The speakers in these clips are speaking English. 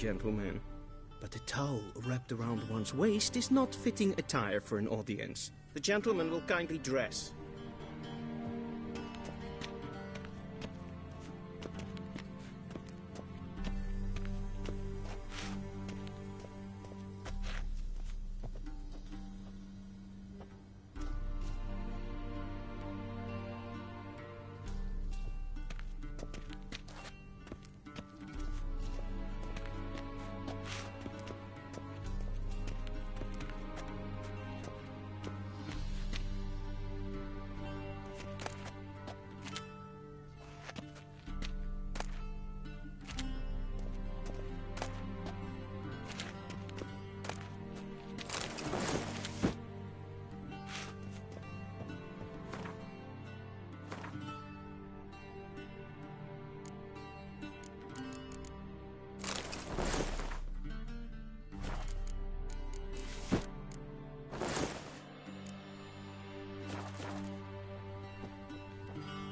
gentlemen. But a towel wrapped around one's waist is not fitting attire for an audience. The gentleman will kindly dress.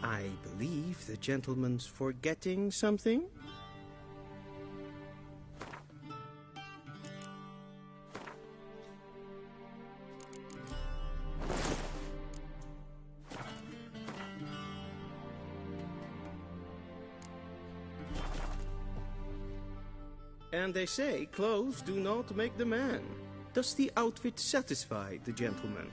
I believe the gentleman's forgetting something. And they say clothes do not make the man. Does the outfit satisfy the gentleman?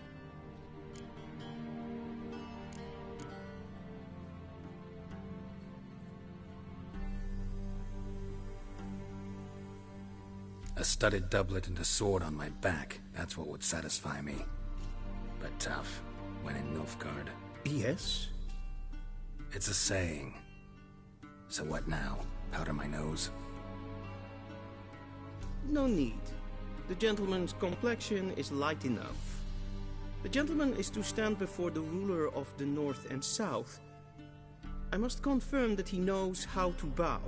A studded doublet and a sword on my back, that's what would satisfy me. But tough, when in Nilfgaard. Yes? It's a saying. So what now? Powder my nose? No need. The gentleman's complexion is light enough. The gentleman is to stand before the ruler of the North and South. I must confirm that he knows how to bow.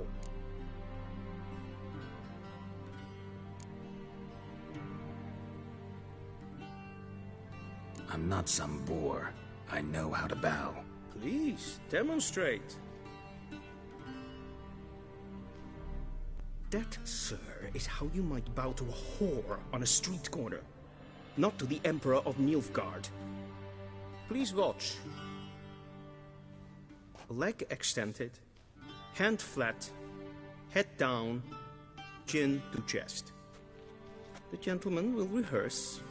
I'm not some boor. I know how to bow. Please, demonstrate. That, sir, is how you might bow to a whore on a street corner, not to the Emperor of Nilfgaard. Please watch. Leg extended, hand flat, head down, chin to chest. The gentleman will rehearse.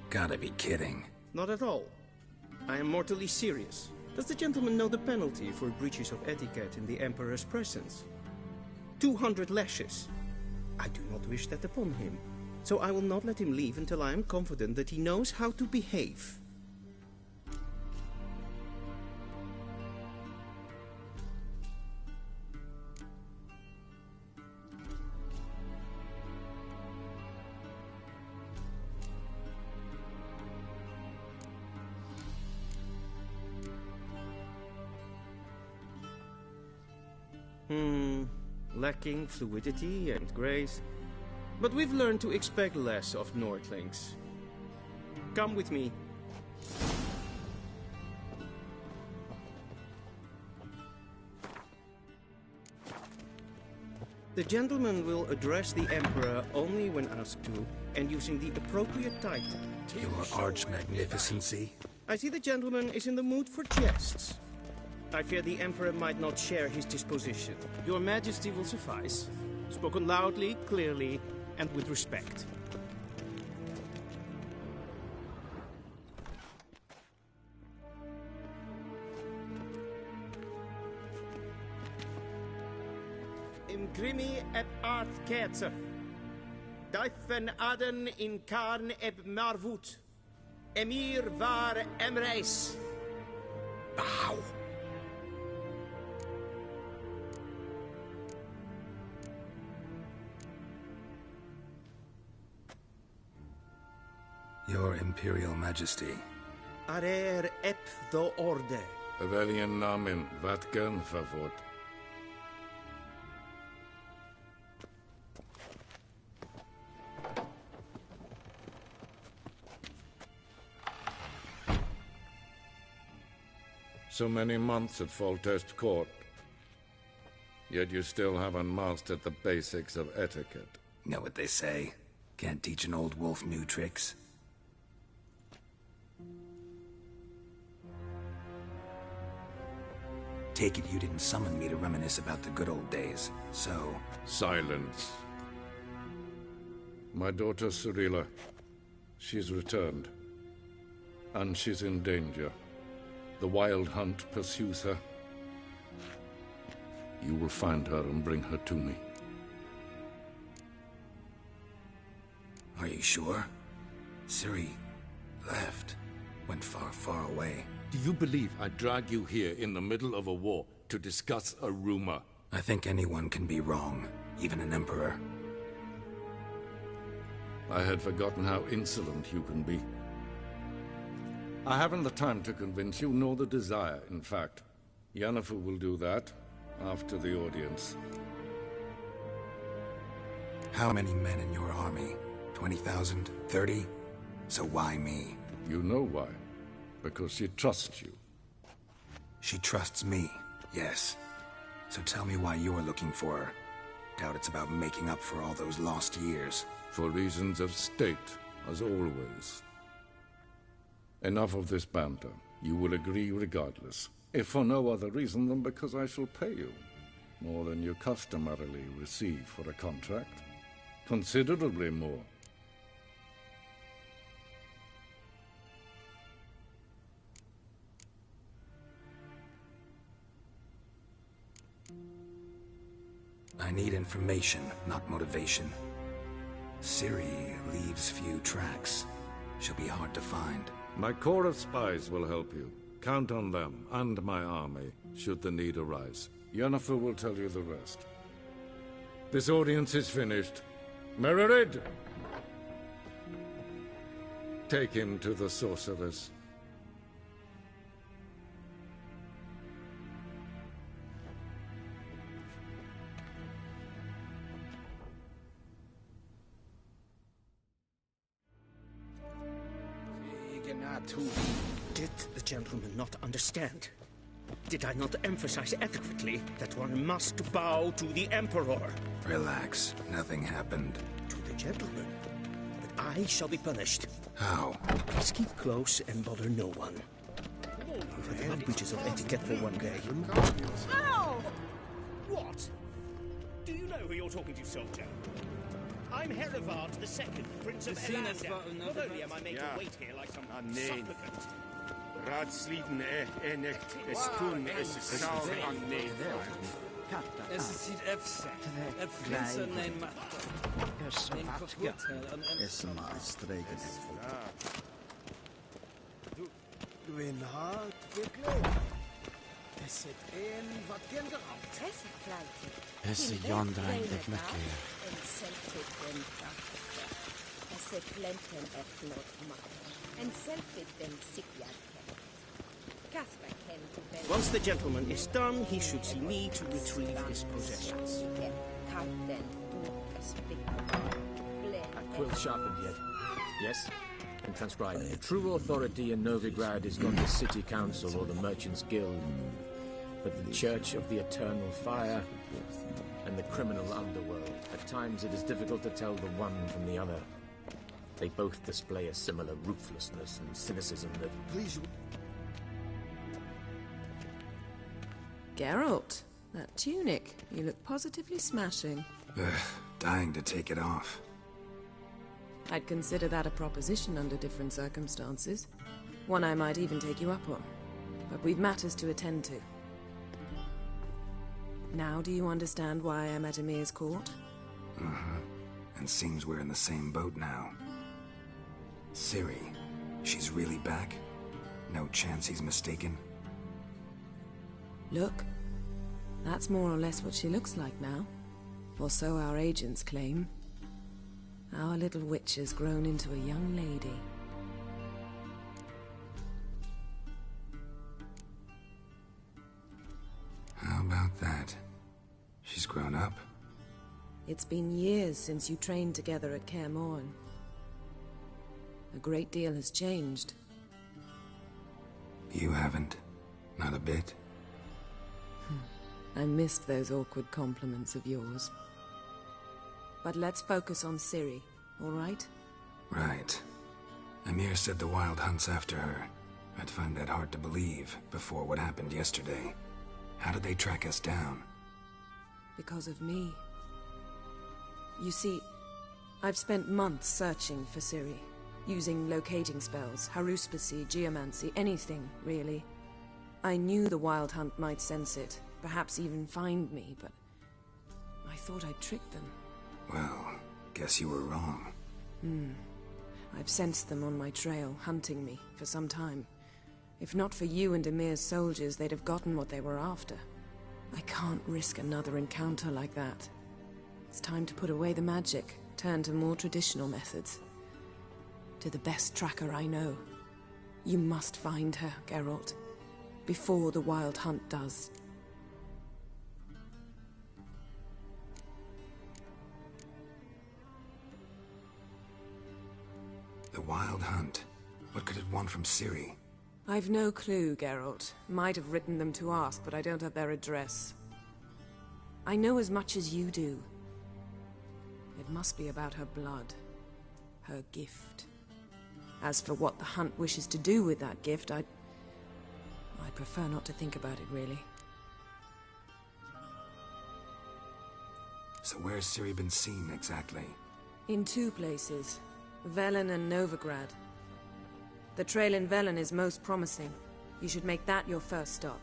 Gotta be kidding. Not at all. I am mortally serious. Does the gentleman know the penalty for breaches of etiquette in the Emperor's presence? 200 lashes. I do not wish that upon him, so I will not let him leave until I am confident that he knows how to behave. Lacking fluidity and grace. But we've learned to expect less of Nordlings. Come with me. The gentleman will address the Emperor only when asked to, and using the appropriate title. Your arch-magnificency? I see the gentleman is in the mood for jests. I fear the Emperor might not share his disposition. Your Majesty will suffice. Spoken loudly, clearly, and with respect. Imgrimi eb art ketzer. Daifen aden in karn eb marvut. Emir var emreis. Bow. Your Imperial Majesty. Arer ep the orde. Weljen namen, wat kan favort? so many months at Foltest Court. Yet you still haven't mastered the basics of etiquette. Know what they say? Can't teach an old wolf new tricks. Take it you didn't summon me to reminisce about the good old days, so... Silence. My daughter Cirilla, she's returned. And she's in danger. The Wild Hunt pursues her. You will find her and bring her to me. Are you sure? Ciri left. Went far, far away. Do you believe I'd drag you here in the middle of a war to discuss a rumor? I think anyone can be wrong, even an emperor. I had forgotten how insolent you can be. I haven't the time to convince you, nor the desire, in fact. Yennefer will do that after the audience. How many men in your army? 20,000? 30? So why me? You know why. Because she trusts you. She trusts me, yes. So tell me why you're looking for her. Doubt it's about making up for all those lost years. For reasons of state, as always. Enough of this banter. You will agree regardless. If for no other reason than because I shall pay you. More than you customarily receive for a contract. Considerably more. I need information, not motivation. Ciri leaves few tracks. She'll be hard to find. My corps of spies will help you. Count on them, and my army, should the need arise. Yennefer will tell you the rest. This audience is finished. Mererid! Take him to the sorceress. Did the gentleman not understand? Did I not emphasize adequately that one must bow to the Emperor? Relax. Nothing happened. To the gentleman. But I shall be punished. How? Please keep close and bother no one. We've had enough breaches of etiquette for one day. Ow! What? Do you know who you're talking to, soldier? I'm Herivard II, Prince of Elander. Not only am I made to wait here like some supplicant. Ratsliden echt skun saur an Es sieht Prinsen nein Win hart verkleed. Es zit in wat kinderhand. Es ist yonder eindelijk merkelijk. Once the gentleman is done, he should see me to retrieve his possessions. Quill sharpened yet. Yes? And transcribe. True authority in Novigrad is not the city council or the merchants' guild, but the Church of the Eternal Fire and the criminal underworld. At times it is difficult to tell the one from the other. They both display a similar ruthlessness and cynicism that... Please. Geralt, that tunic. You look positively smashing. Dying to take it off. I'd consider that a proposition under different circumstances. One I might even take you up on. But we've matters to attend to. Now do you understand why I'm at Emir's court? And seems we're in the same boat now. Ciri, she's really back? No chance he's mistaken? Look, that's more or less what she looks like now. Or so our agents claim. Our little witch has grown into a young lady. How about that? She's grown up? It's been years since you trained together at Kaer Morhen. A great deal has changed. You haven't. Not a bit. I missed those awkward compliments of yours. But let's focus on Ciri, all right? Right. Amir said the Wild Hunt's after her. I'd find that hard to believe before what happened yesterday. How did they track us down? Because of me. You see, I've spent months searching for Ciri, using locating spells, haruspicy, geomancy, anything, really. I knew the Wild Hunt might sense it, perhaps even find me, but I thought I'd tricked them. Well, guess you were wrong. I've sensed them on my trail, hunting me, for some time. If not for you and Amir's soldiers, they'd have gotten what they were after. I can't risk another encounter like that. It's time to put away the magic, turn to more traditional methods. To the best tracker I know. You must find her, Geralt. Before the Wild Hunt does. The Wild Hunt. What could it want from Ciri? I've no clue, Geralt. Might have written them to ask, but I don't have their address. I know as much as you do. It must be about her blood. Her gift. As for what the Hunt wishes to do with that gift, I prefer not to think about it, really. So where's Ciri been seen, exactly? In two places. Velen and Novigrad. The trail in Velen is most promising. You should make that your first stop.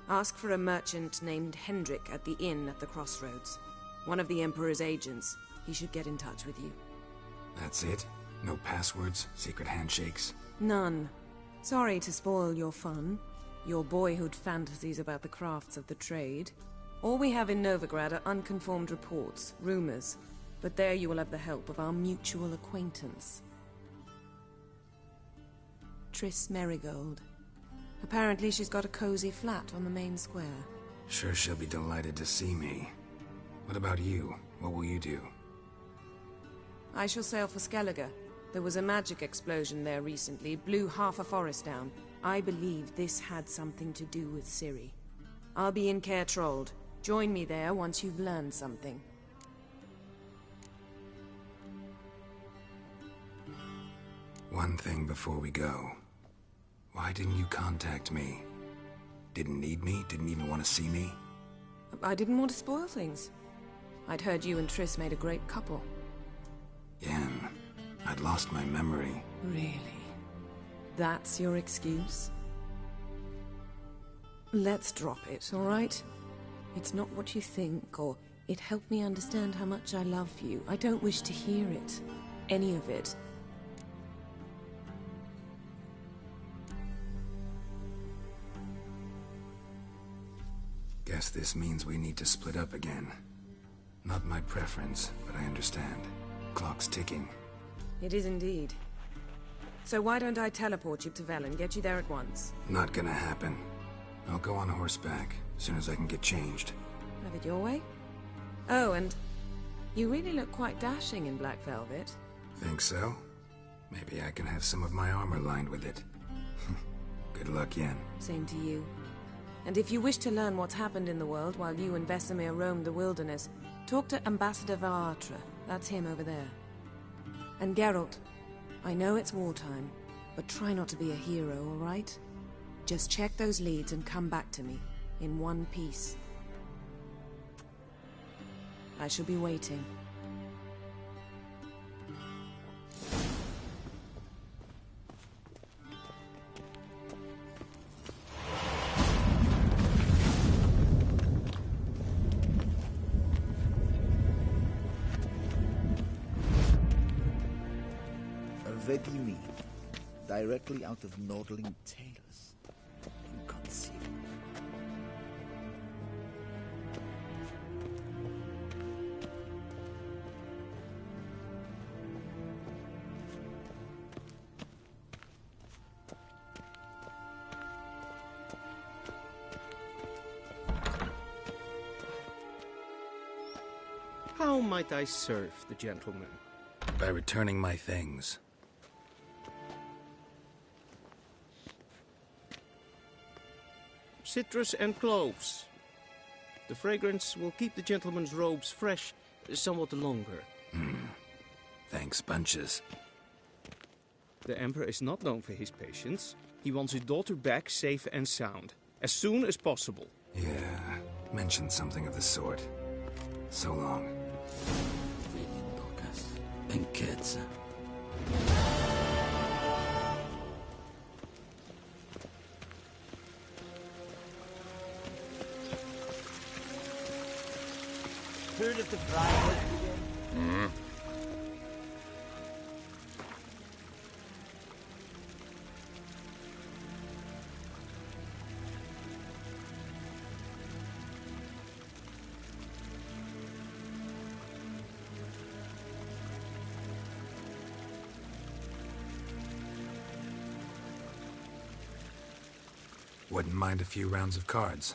Ask for a merchant named Hendrik at the inn at the crossroads. One of the Emperor's agents. He should get in touch with you. That's it? No passwords, secret handshakes? None. Sorry to spoil your fun. Your boyhood fantasies about the crafts of the trade. All we have in Novigrad are unconfirmed reports, rumors. But there you will have the help of our mutual acquaintance. Triss Merigold. Apparently she's got a cozy flat on the main square. Sure she'll be delighted to see me. What about you? What will you do? I shall sail for Skellige. There was a magic explosion there recently, blew half a forest down. I believe this had something to do with Ciri. I'll be in Caer Trold. Join me there once you've learned something. One thing before we go. Why didn't you contact me? Didn't need me? Didn't even want to see me? I didn't want to spoil things. I'd heard you and Triss made a great couple. Yen, I'd lost my memory. Really? That's your excuse? Let's drop it, all right? It's not what you think, or it helped me understand how much I love you. I don't wish to hear it. Any of it. Guess this means we need to split up again. Not my preference, but I understand. Clock's ticking. It is indeed. So why don't I teleport you to Velen, get you there at once? Not gonna happen. I'll go on horseback, as soon as I can get changed. Have it your way? Oh, and you really look quite dashing in black velvet. Think so? Maybe I can have some of my armor lined with it. Good luck, Yen. Same to you. And if you wish to learn what's happened in the world while you and Vesemir roamed the wilderness, talk to Ambassador Varatra. That's him over there. And Geralt, I know it's wartime, but try not to be a hero, all right? Just check those leads and come back to me, in one piece. I shall be waiting. Vedimi, directly out of Nordling Tales. Inconceivable. How might I serve the gentleman? By returning my things. citrus and cloves. The fragrance will keep the gentleman's robes fresh somewhat longer. Thanks, bunches. The Emperor is not known for his patience. He wants his daughter back safe and sound, as soon as possible. Yeah, mentioned something of the sort. So long. Heard of the bride? Wouldn't mind a few rounds of cards.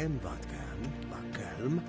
en wat kan, maar kalm.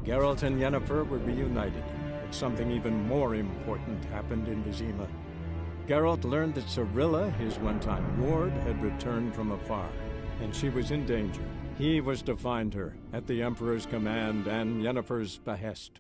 Geralt and Yennefer were reunited, but something even more important happened in Vizima. Geralt learned that Cirilla, his one-time ward, had returned from afar, and she was in danger. He was to find her, at the Emperor's command and Yennefer's behest.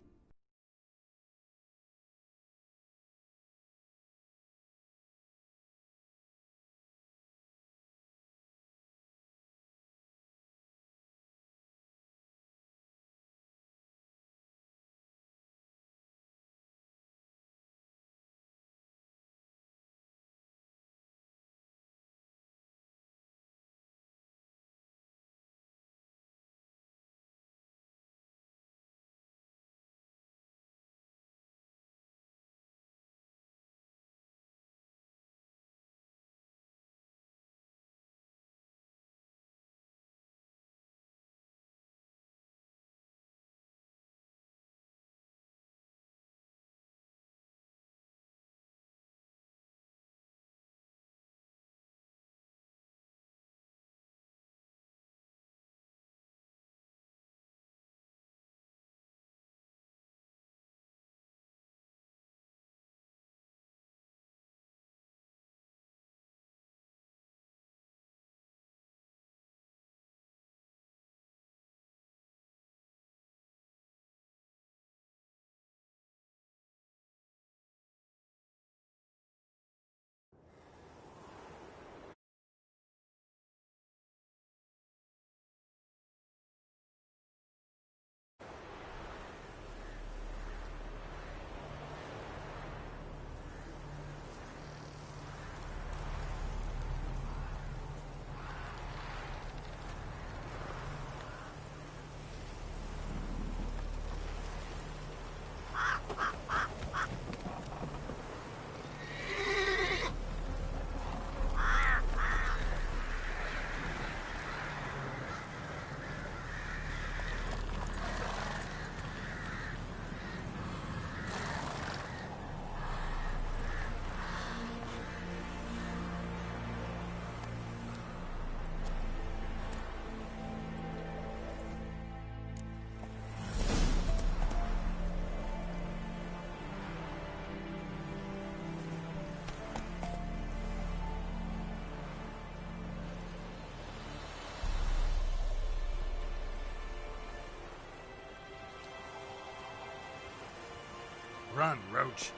Run, Roach.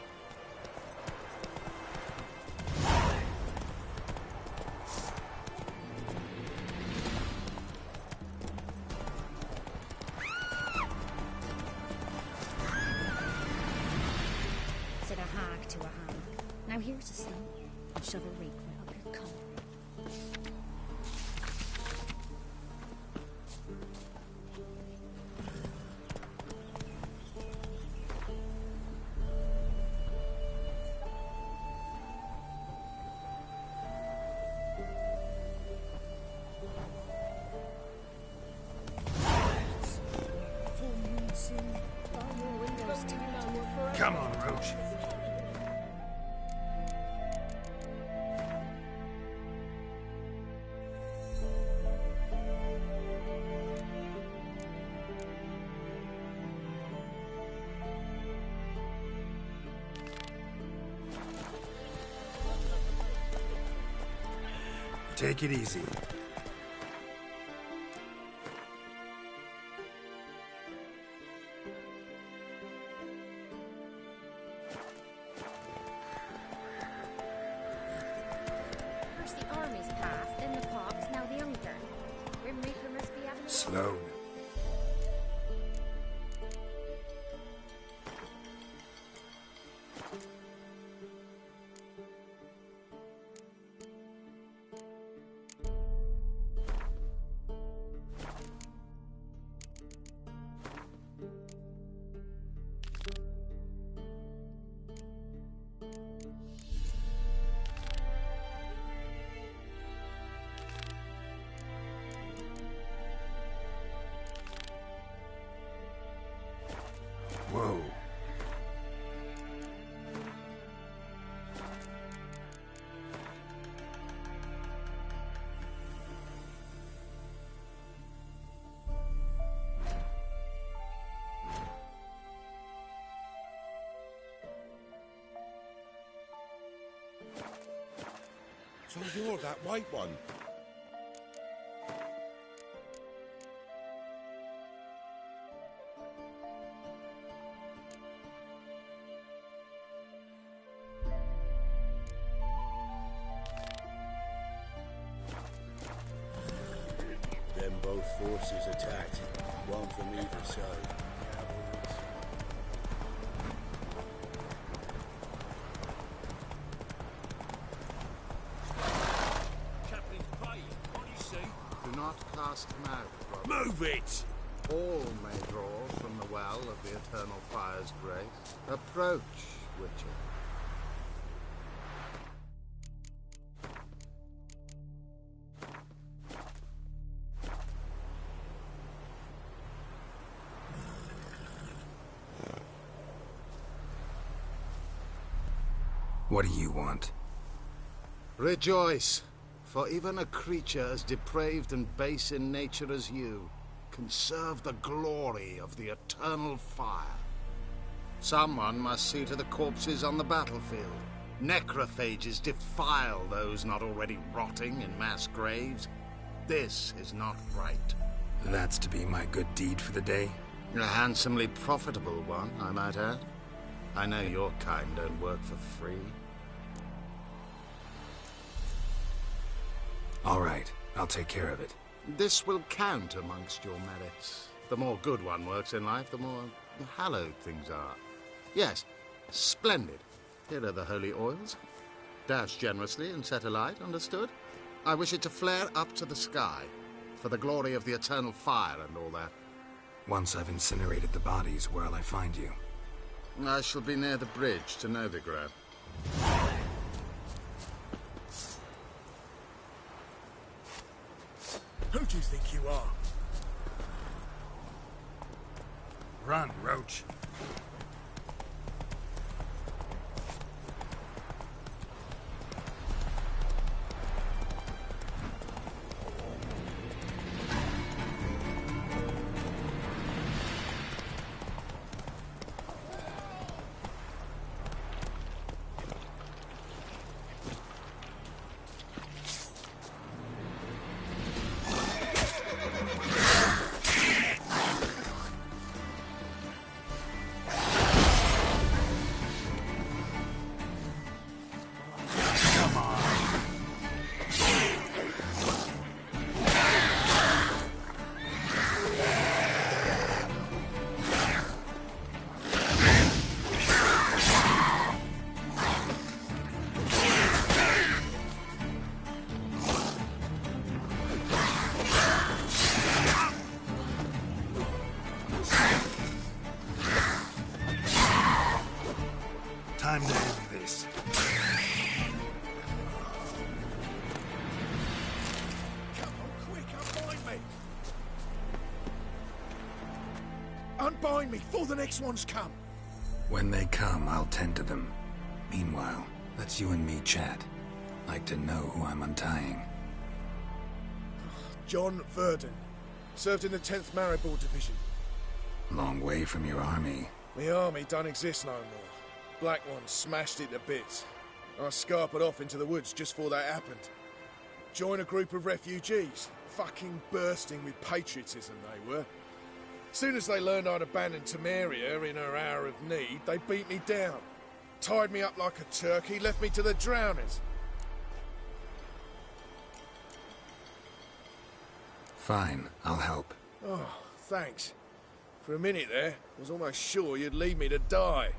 Said a hag to a hag. Now here's a sling. And shove a rake right up your collar. Come on, Roach. Take it easy. First the armies passed, then the pox, now the Unger. Grim Reaper must be having a Slow. So you're that white one. Then both forces attacked, one from either side. Cast him out, brother. Move it! All may draw from the well of the Eternal Fire's grace. Approach, Witcher. What do you want? Rejoice, for even a creature as depraved and base in nature as you can serve the glory of the Eternal Fire. Someone must see to the corpses on the battlefield. Necrophages defile those not already rotting in mass graves. This is not right. That's to be my good deed for the day? A handsomely profitable one, I might add. I know your kind don't work for free. All right, I'll take care of it. This will count amongst your merits. The more good one works in life, the more hallowed things are. Yes, splendid. Here are the holy oils. Dash generously and set alight, understood? I wish it to flare up to the sky, for the glory of the Eternal Fire and all that. Once I've incinerated the bodies, where'll I find you? I shall be near the bridge to Novigrad. Who do you think you are? Run, Roach. Time to end this. Come on, quick, unbind me! Unbind me, before the next ones come! When they come, I'll tend to them. Meanwhile, let's you and me chat. Like to know who I'm untying. John Verdon. Served in the 10th Maribor Division. Long way from your army. The army don't exist no more. Black Ones smashed it to bits. I scarpered off into the woods just before that happened. Joined a group of refugees. Fucking bursting with patriotism they were. Soon as they learned I'd abandoned Temeria in her hour of need, they beat me down. Tied me up like a turkey, left me to the drowners. Fine, I'll help. Oh, thanks. For a minute there, I was almost sure you'd leave me to die.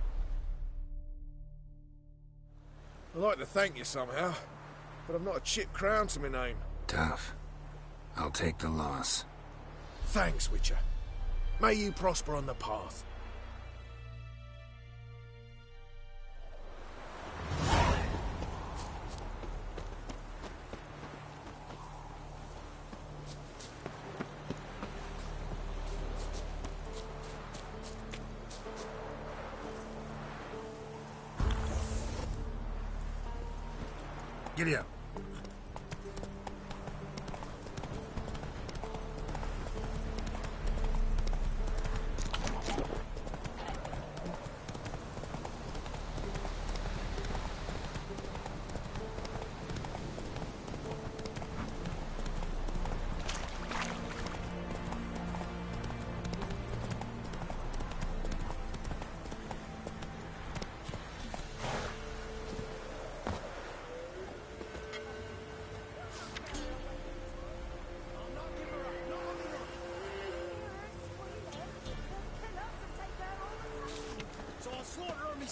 I'd like to thank you somehow, but I've not a chip crown to my name. Tough. I'll take the loss. Thanks, Witcher. May you prosper on the path. Giddy up.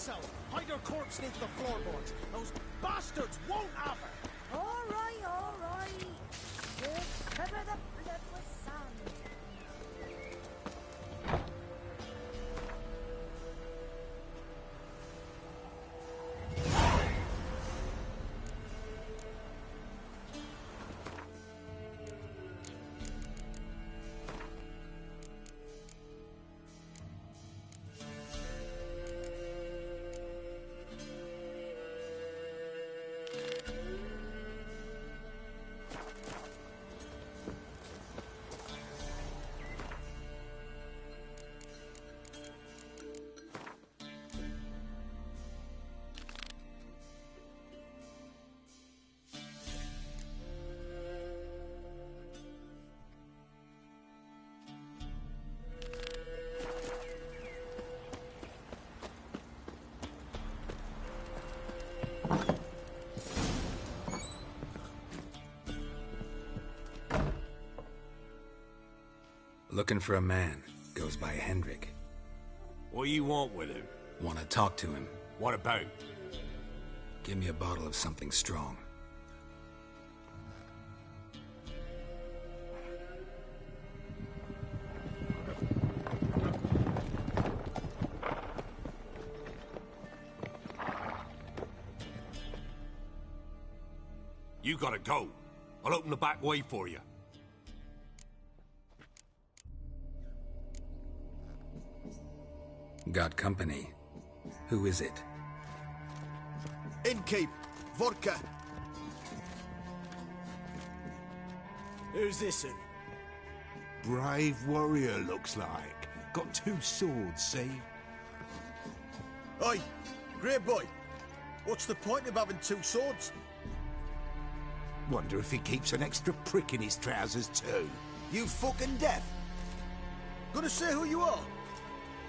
yourself. Hide your corpse beneath the floorboards. Those bastards won't have it. All right, all right. Just cover the blood with sand. Looking for a man. Goes by Hendrik. What do you want with him? Want to talk to him. What about? Give me a bottle of something strong. You gotta go. I'll open the back way for you. Got company. Who is it? Innkeep. Vodka. Who's this in? Brave warrior, looks like. Got 2 swords, see? Oi, great boy. What's the point of having 2 swords? Wonder if he keeps an extra prick in his trousers too. You fucking deaf? Gonna say who you are?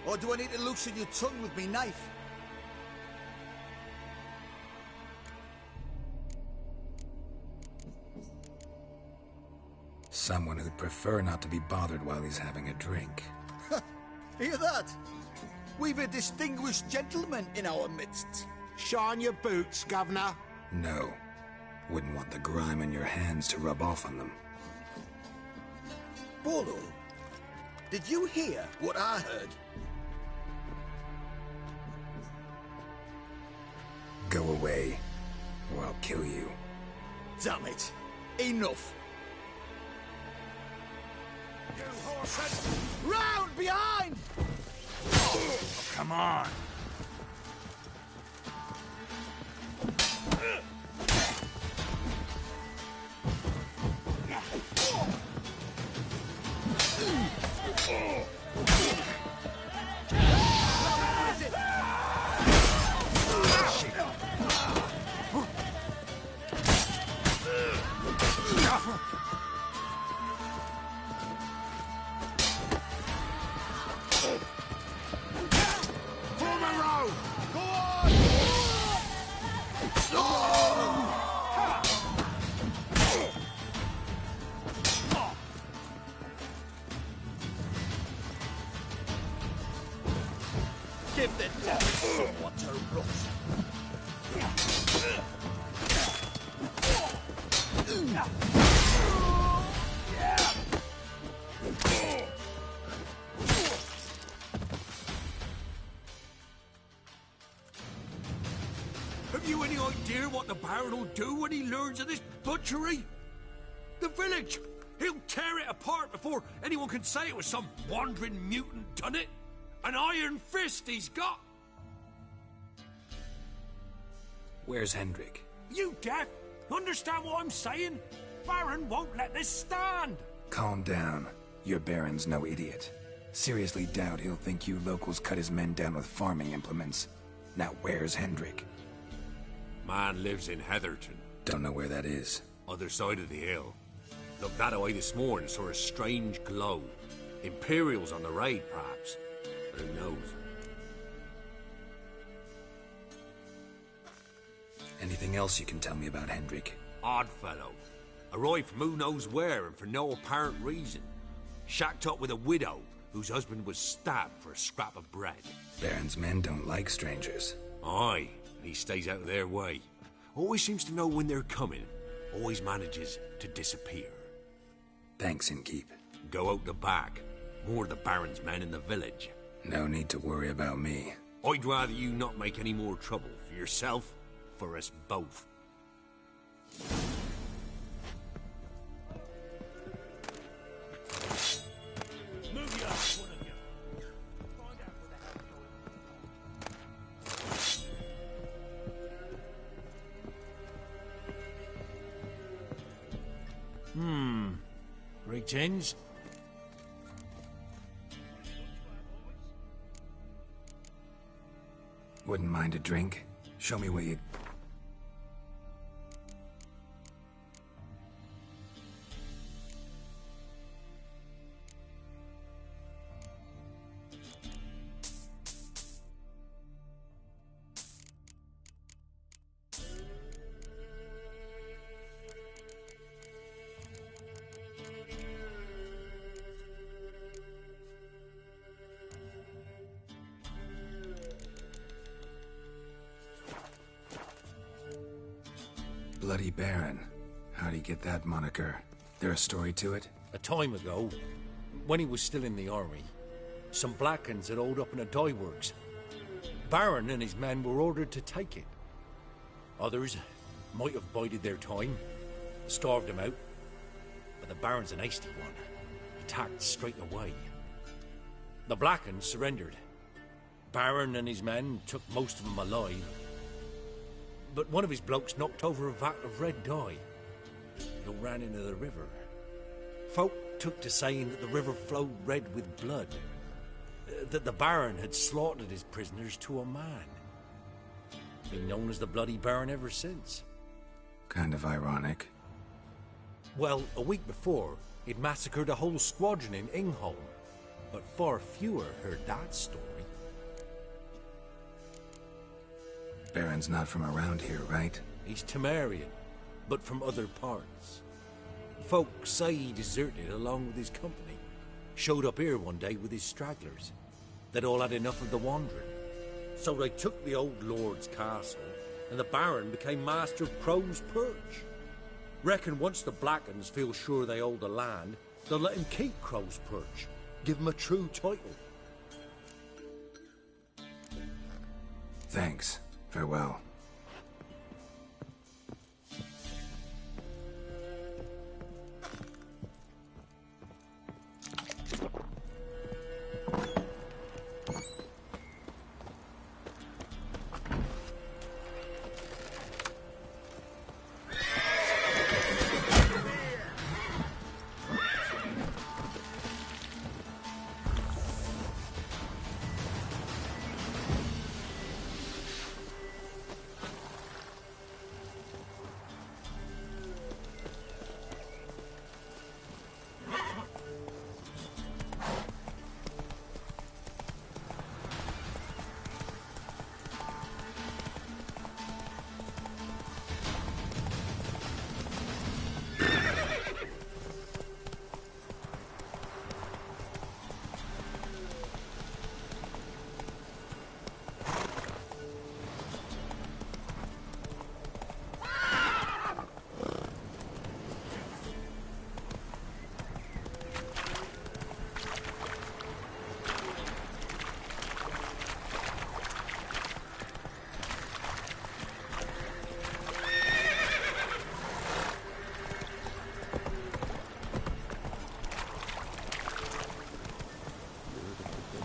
Or do I need to loosen your tongue with me knife? Someone who'd prefer not to be bothered while he's having a drink. Hear that? We've a distinguished gentleman in our midst. Shine your boots, Governor. No. Wouldn't want the grime on your hands to rub off on them. Bolo, did you hear what I heard? Go away, or I'll kill you. Damn it. Enough. You horsehead! Round behind! Oh, come on. Give the devil someone to rot. Have you any idea what the Baron will do when he learns of this butchery? The village! He'll tear it apart before anyone can say it was some wandering mutant done it. An iron fist he's got! Where's Hendrik? You deaf? Understand what I'm saying? Baron won't let this stand! Calm down. Your Baron's no idiot. Seriously doubt he'll think you locals cut his men down with farming implements. Now where's Hendrik? Man lives in Heatherton. Don't know where that is. Other side of the hill. Looked that away this morning, saw a strange glow. Imperials on the raid, perhaps. Who knows? Anything else you can tell me about Hendrik? Odd fellow. Arrived from who knows where and for no apparent reason. Shacked up with a widow whose husband was stabbed for a scrap of bread. Baron's men don't like strangers. Aye, and he stays out of their way. Always seems to know when they're coming. Always manages to disappear. Thanks, Innkeep. Go out the back. More of the Baron's men in the village. No need to worry about me. I'd rather you not make any more trouble for yourself, for us both. Move your ass, one of you. Find out where the hell you're going. Greetings. Wouldn't mind a drink? Show me where you... Bloody Baron. How'd he get that moniker? There a story to it? A time ago, when he was still in the army, some Blackens had holed up in a dye works. Baron and his men were ordered to take it. Others might have bided their time, starved him out, but the Baron's an hasty one. Attacked straight away. The Blackens surrendered. Baron and his men took most of them alive, but one of his blokes knocked over a vat of red dye. It all ran into the river. Folk took to saying that the river flowed red with blood. That the Baron had slaughtered his prisoners to a man. Been known as the Bloody Baron ever since. Kind of ironic. Well, a week before, he'd massacred a whole squadron in Ingholm. But far fewer heard that story. Baron's not from around here, right? He's Temerian, but from other parts. Folk say he deserted along with his company. Showed up here one day with his stragglers. They'd all had enough of the wandering. So they took the old lord's castle, and the Baron became master of Crow's Perch. Reckon once the Blackens feel sure they hold the land, they'll let him keep Crow's Perch. Give him a true title. Thanks. Farewell.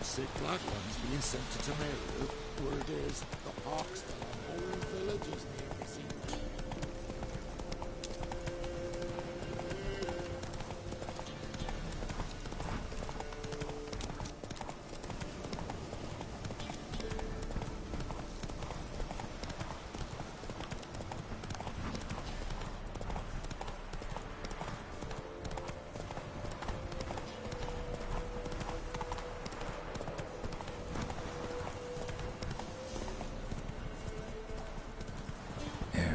Sick black ones being sent to Temeru. Word is, the hawks fell on whole villages near Vizima.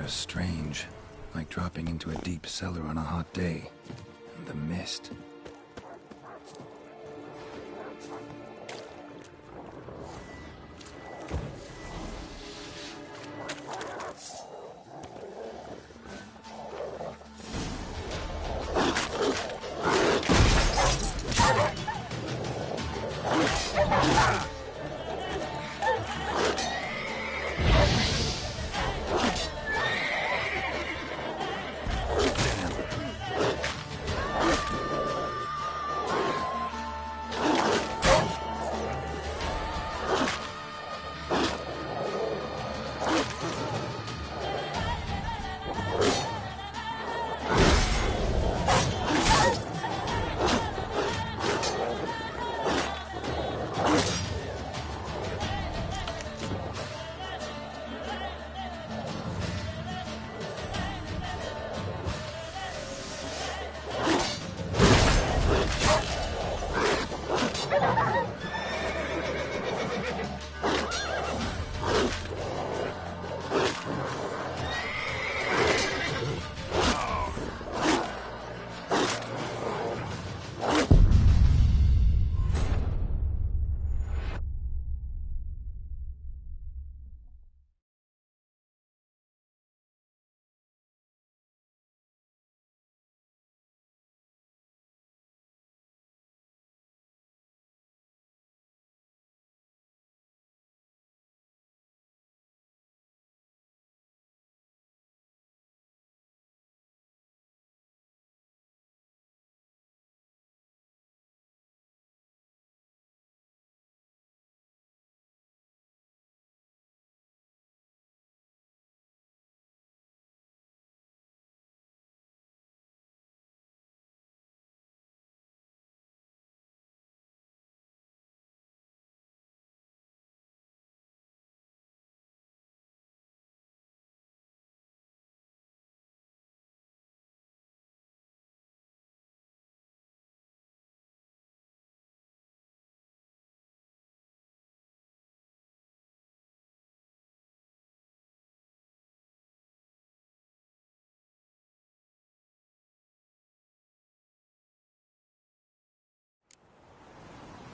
Strange, like dropping into a deep cellar on a hot day. And the mist.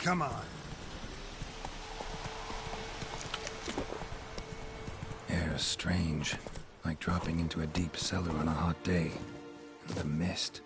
Come on. Air's strange, like dropping into a deep cellar on a hot day. And the mist.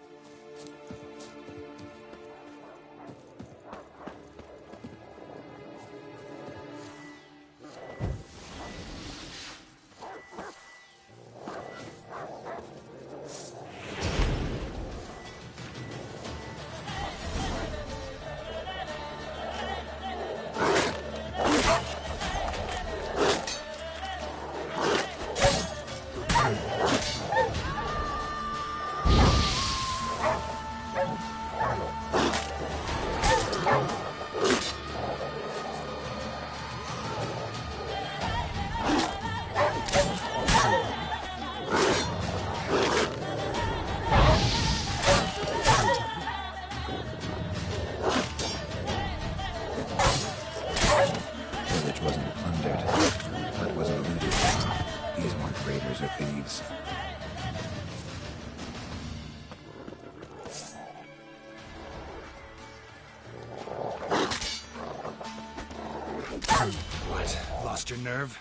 What? Lost your nerve?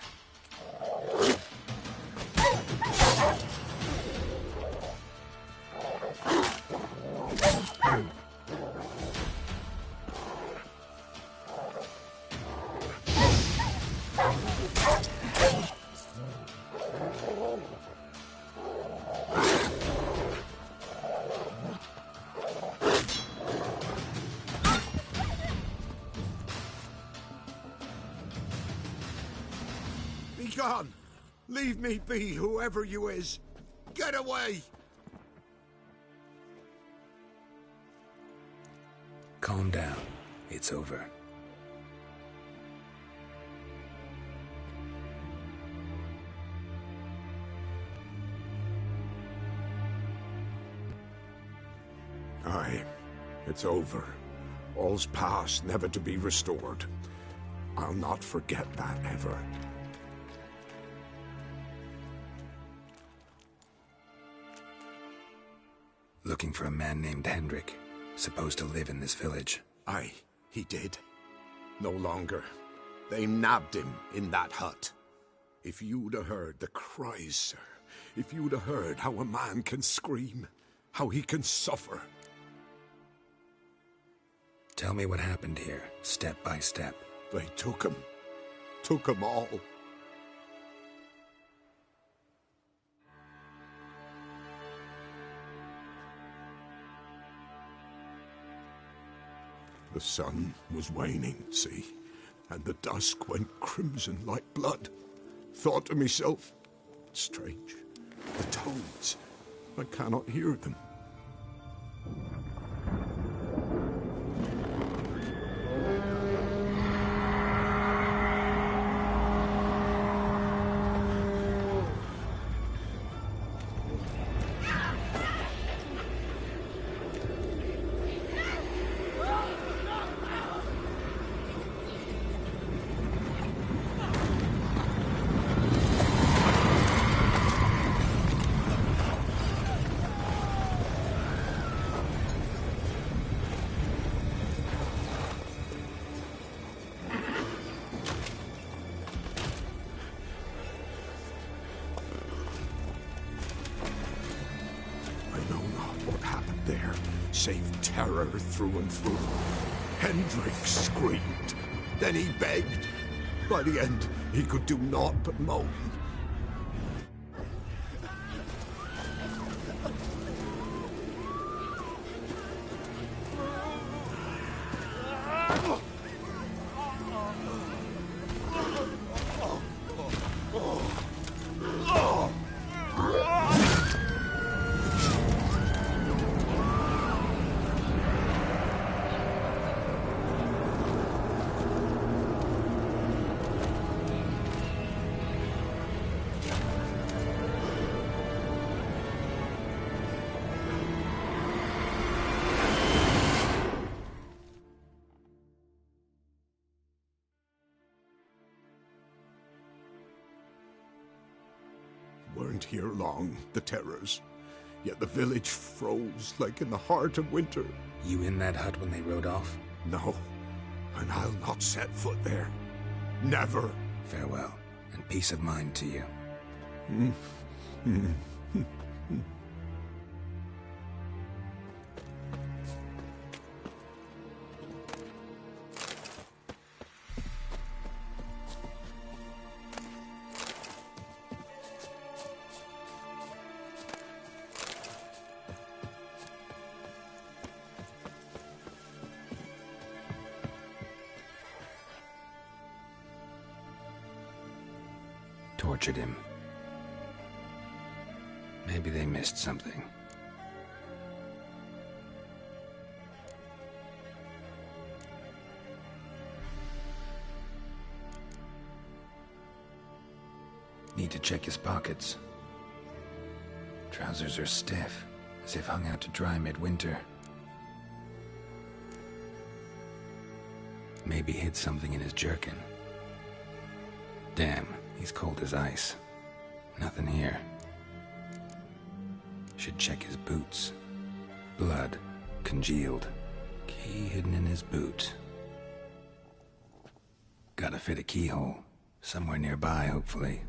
Be gone! Leave me be, whoever you is! Get away! Calm down. It's over. Aye, it's over. All's past, never to be restored. I'll not forget that ever. Looking for a man named Hendrik, supposed to live in this village. Aye, he did. No longer. They nabbed him in that hut. If you'd have heard the cries, sir, if you'd have heard how a man can scream, how he can suffer. Tell me what happened here, step by step. They took him all. The sun was waning, see, and the dusk went crimson like blood. Thought to myself, strange, the toads, I cannot hear them. Save terror through and through. Hendrik screamed. Then he begged. By the end, he could do naught but moan. Weren't here long, the terrors. Yet the village froze like in the heart of winter. You in that hut when they rode off? No. and I'll not set foot there. Never. Farewell, and peace of mind to you. Tortured him. Maybe they missed something. Need to check his pockets. Trousers are stiff, as if hung out to dry midwinter. Maybe hid something in his jerkin. Damn, he's cold as ice. Nothing here. Should check his boots. Blood, congealed. Key hidden in his boot. Gotta fit a keyhole. Somewhere nearby, hopefully.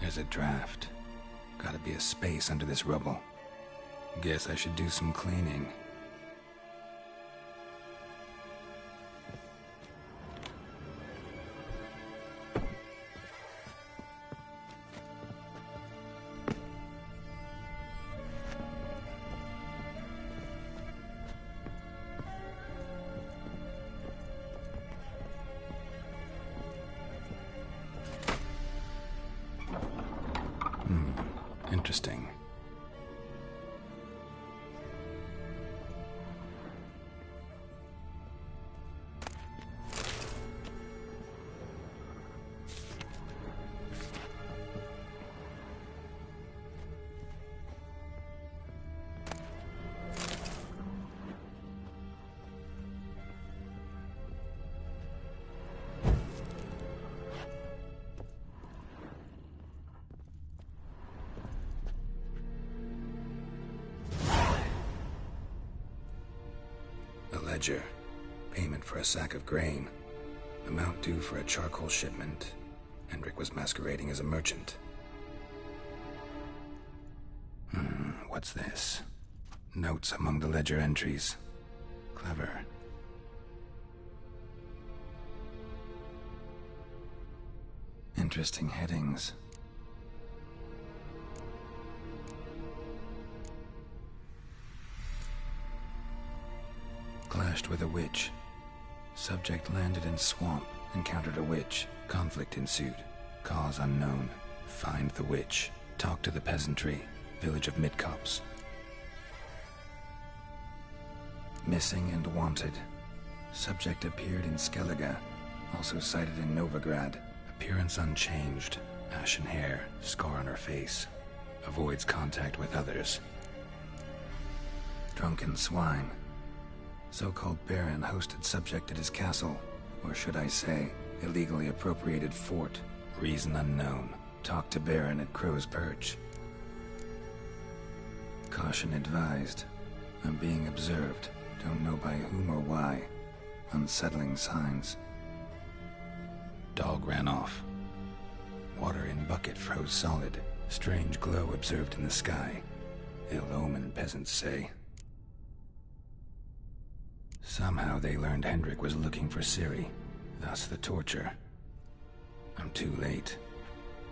There's a draft. Gotta be a space under this rubble. Guess I should do some cleaning. Interesting. Ledger. Payment for a sack of grain. Amount due for a charcoal shipment. Hendrik was masquerading as a merchant. What's this? Notes among the ledger entries. Clever. Interesting headings. Clashed with a witch. Subject landed in swamp, encountered a witch. Conflict ensued. Cause unknown. Find the witch. Talk to the peasantry. Village of Midcops. Missing and wanted. Subject appeared in Skellige. Also sighted in Novigrad. Appearance unchanged. Ashen hair. Scar on her face. Avoids contact with others. Drunken swine. So-called Baron hosted subject at his castle, or should I say, illegally appropriated fort. Reason unknown. Talk to Baron at Crow's Perch. Caution advised. I'm being observed. Don't know by whom or why. Unsettling signs. Dog ran off. Water in bucket froze solid. Strange glow observed in the sky. Ill omen, peasants say. Somehow they learned Hendrik was looking for Ciri, thus the torture. I'm too late.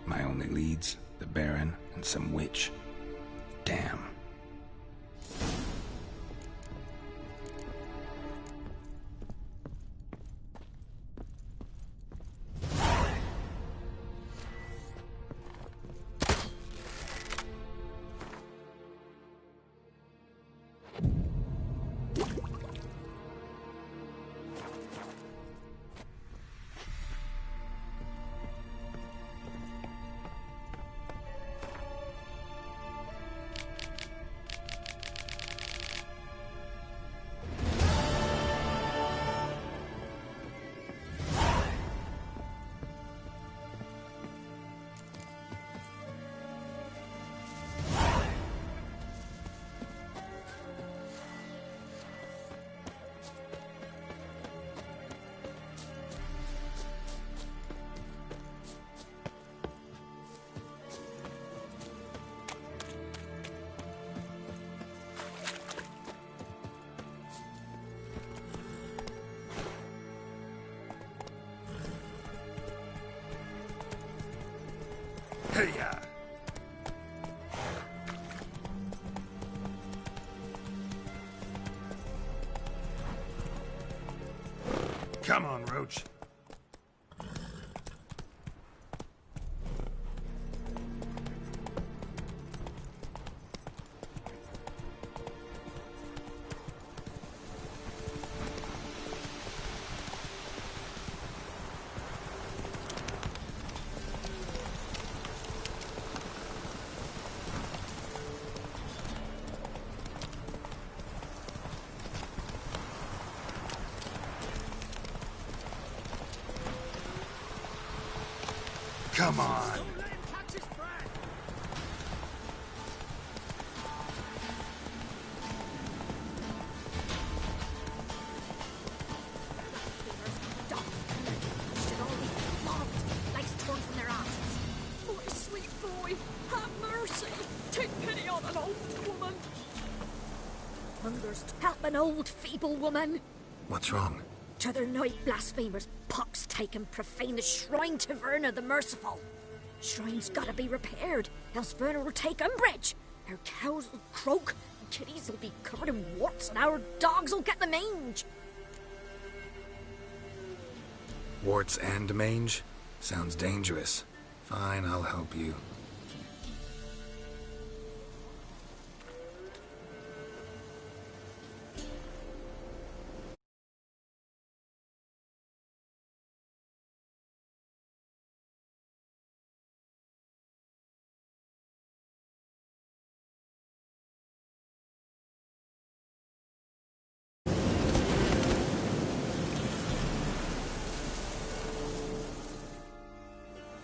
My only leads, the Baron and some witch. Damn. Come on, Roach. Come on. Help an old, feeble woman. What's wrong? T'other night, blasphemers pox take and profane the shrine to Verna the Merciful. Shrine's gotta be repaired, else Verna will take umbrage. Our cows will croak, and kitties will be covered in warts, and our dogs will get the mange. Warts and mange? Sounds dangerous. Fine, I'll help you.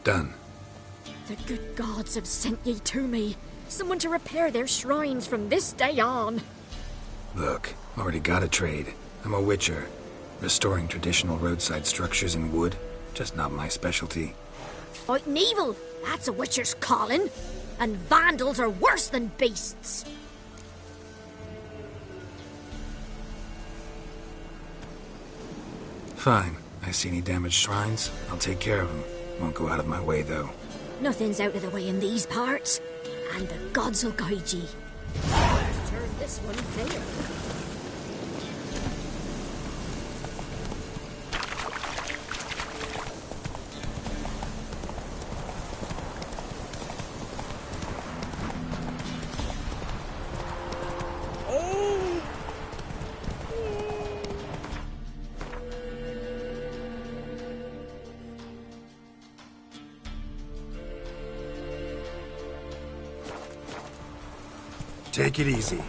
Done. The good gods have sent ye to me. Someone to repair their shrines from this day on. Look, already got a trade. I'm a witcher. Restoring traditional roadside structures in wood, just not my specialty. Fighting evil, that's a witcher's calling. And vandals are worse than beasts. Fine. I see any damaged shrines, I'll take care of them. Won't go out of my way, though. Nothing's out of the way in these parts, and the gods will guide ye. Let's turn this one clear. Take it easy.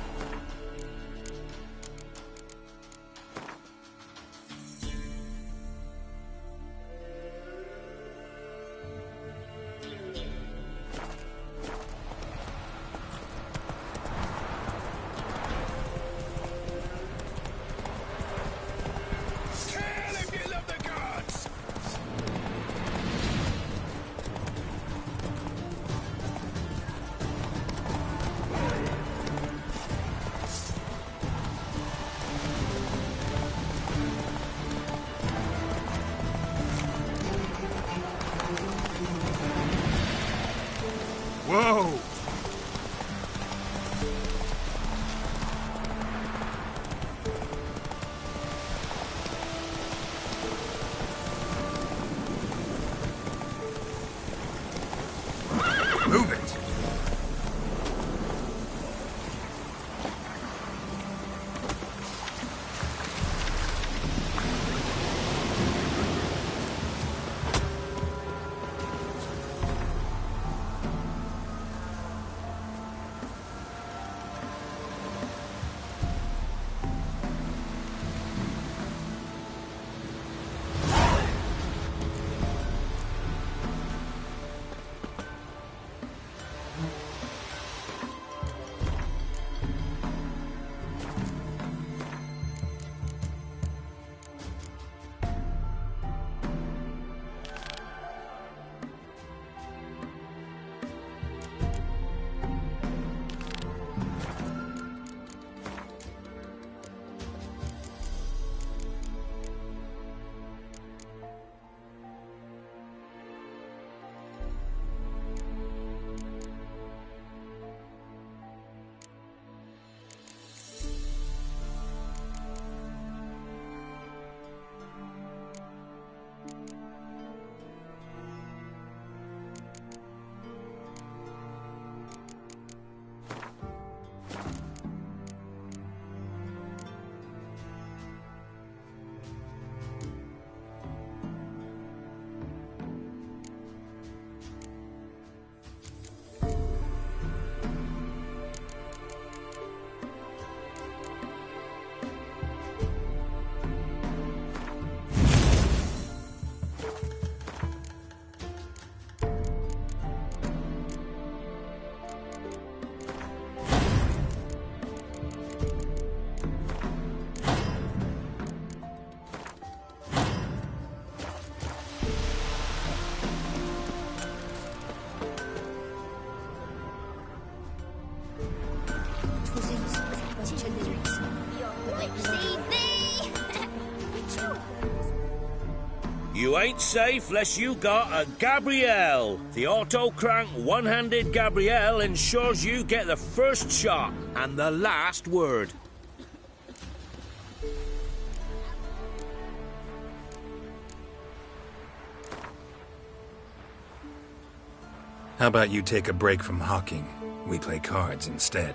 You ain't safe unless you got a Gabrielle. The auto-crank one-handed Gabrielle ensures you get the first shot and the last word. How about you take a break from hawking? We play cards instead.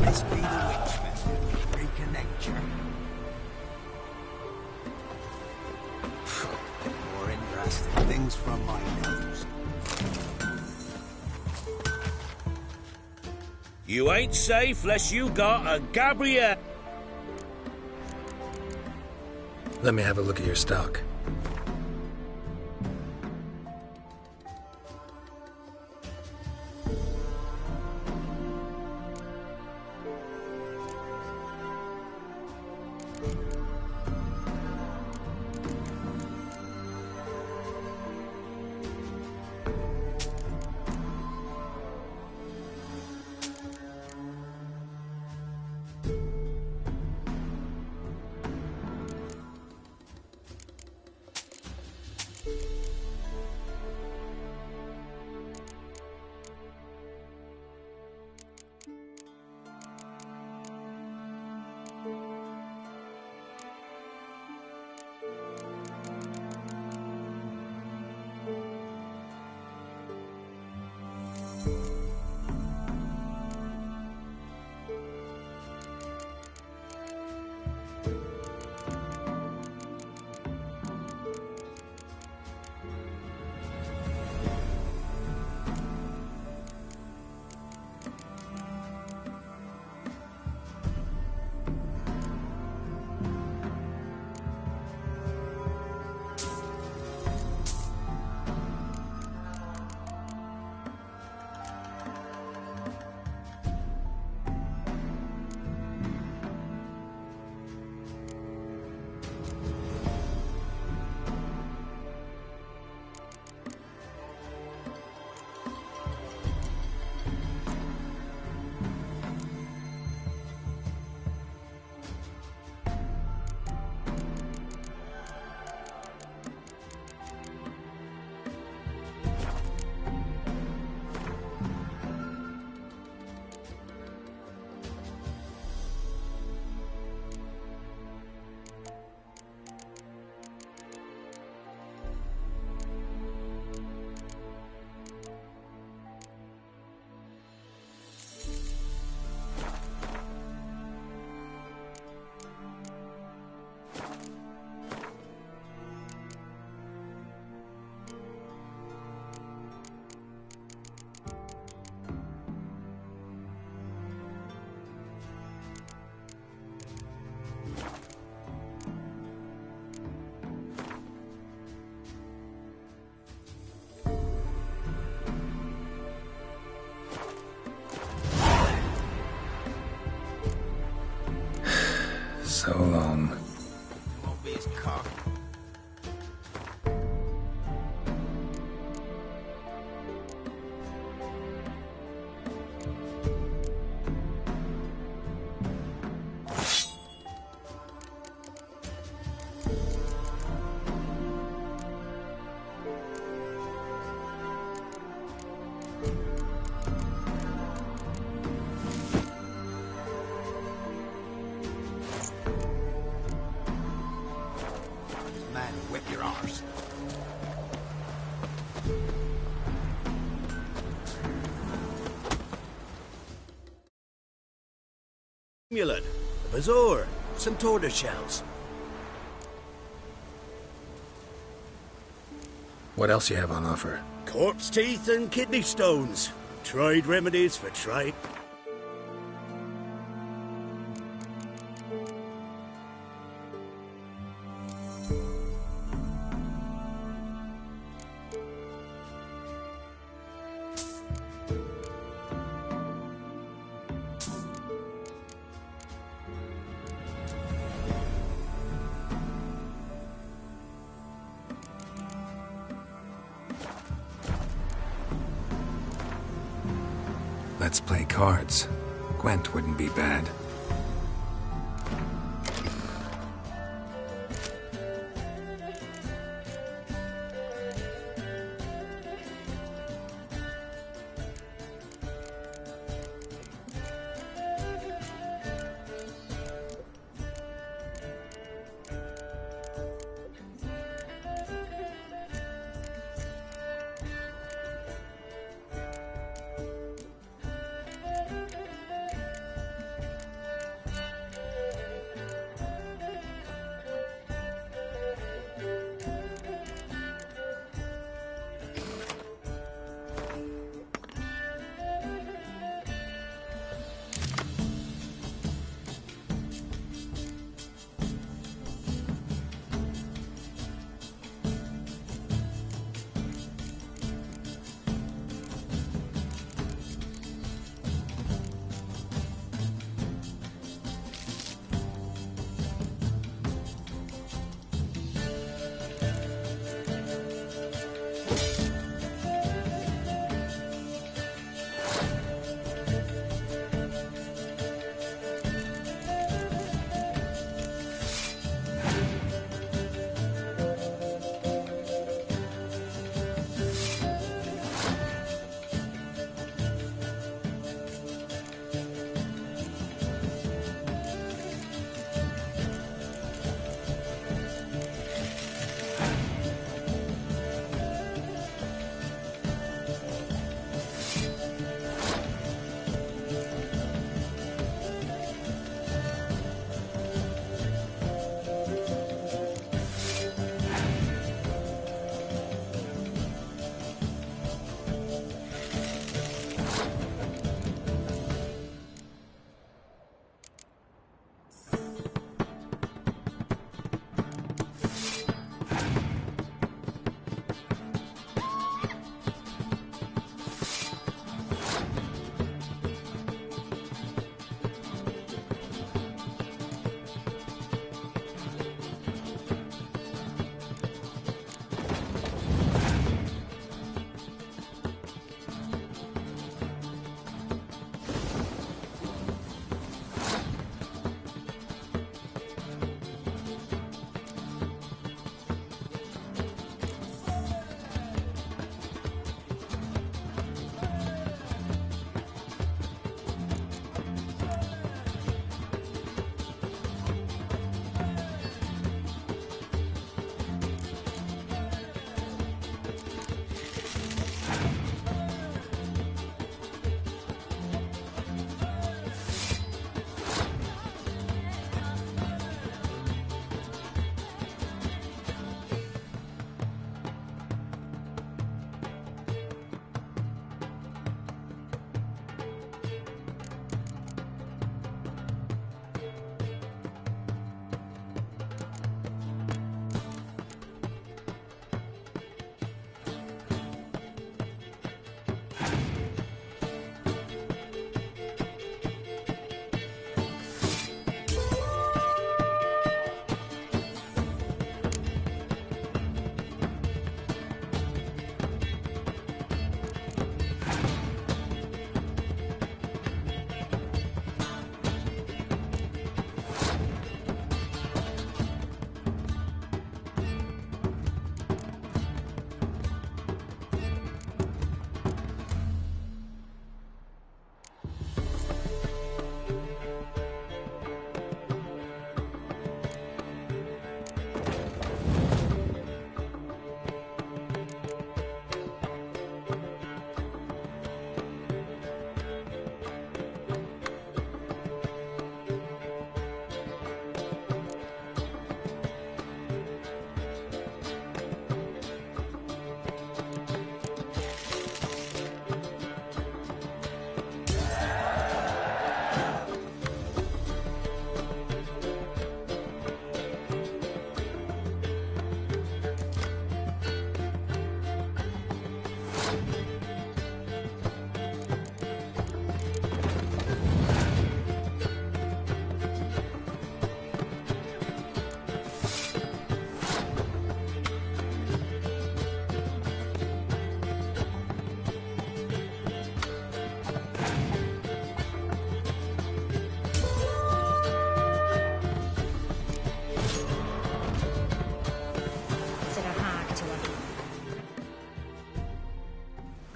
This be the witchman. Reconnect you. More interesting things from my nose. You ain't safe less you got a Gabrielle. Let me have a look at your stock. So long. Won't be his cock. Man, whip your arse. Amulet, a bazaar, some tortoise shells. What else you have on offer? Corpse teeth and kidney stones. Tried remedies for tripe. Let's play cards. Gwent wouldn't be bad.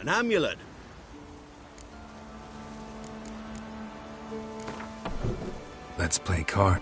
An amulet. Let's play card.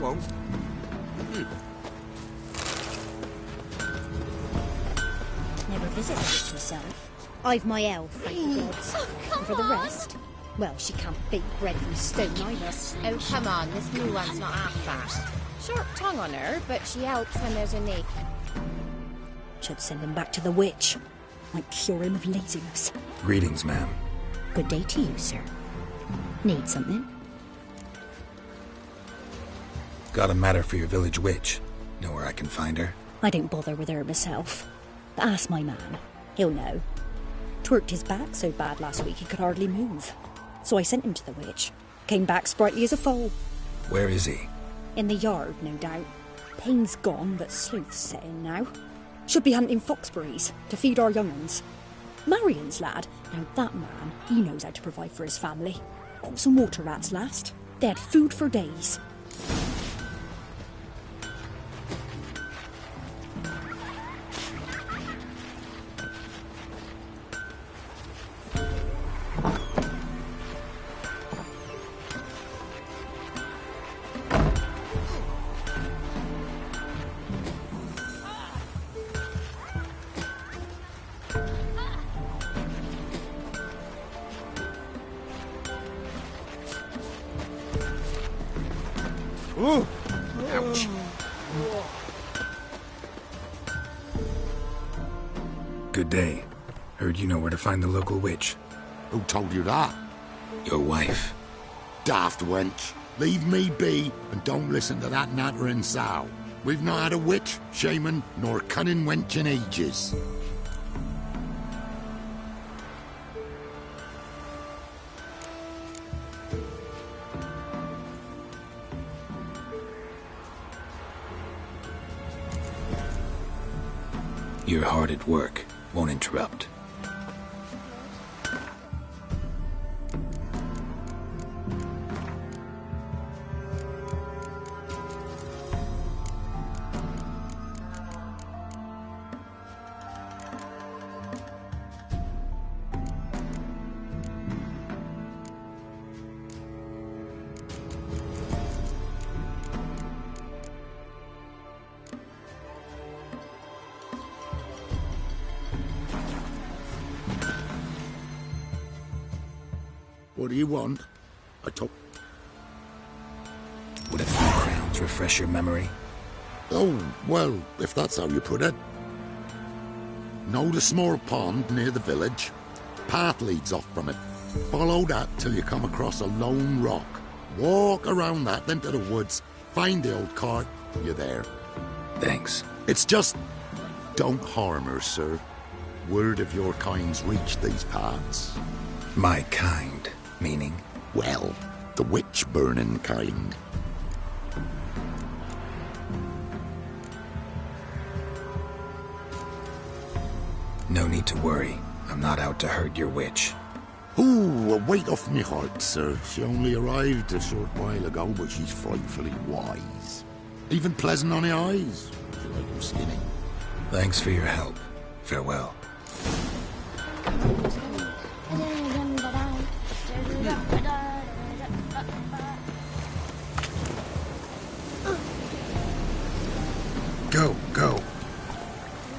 won't. Never visited it myself. I've my elf, thank the gods. And for the rest, well, she can't bake bread from stone either. Oh, come on, this new one's not half that. Sharp tongue on her, but she helps when there's a need. Should send him back to the witch. Might cure him of laziness. Greetings, ma'am. Good day to you, sir. Need something? Got a matter for your village witch. Know where I can find her? I don't bother with her myself. But ask my man. He'll know. Twerked his back so bad last week he could hardly move. So I sent him to the witch. Came back sprightly as a foal. Where is he? In the yard, no doubt. Pain's gone, but sleuth's set in now. Should be hunting foxberries to feed our young'uns. Marion's lad, now that man, he knows how to provide for his family. Got some water rats last. They had food for days. Ooh! Ouch! Good day. Heard you know where to find the local witch. Who told you that? Your wife. Daft wench. Leave me be and don't listen to that nattering sow. We've not had a witch, shaman, nor cunning wench in ages. You're hard at work. Won't interrupt. What do you want? I told... Would a few crowns refresh your memory? Oh, well, if that's how you put it. Know the small pond near the village? Path leads off from it. Follow that till you come across a lone rock. Walk around that, then to the woods. Find the old cart. You're there. Thanks. It's just... don't harm her, sir. Word of your kind's reached these parts. My kind? Meaning? Well, the witch-burning kind. No need to worry. I'm not out to hurt your witch. Ooh, a weight off me heart, sir. She only arrived a short while ago, but she's frightfully wise. Even pleasant on the eyes, if you like them skinny. Thanks for your help. Farewell. Go, go.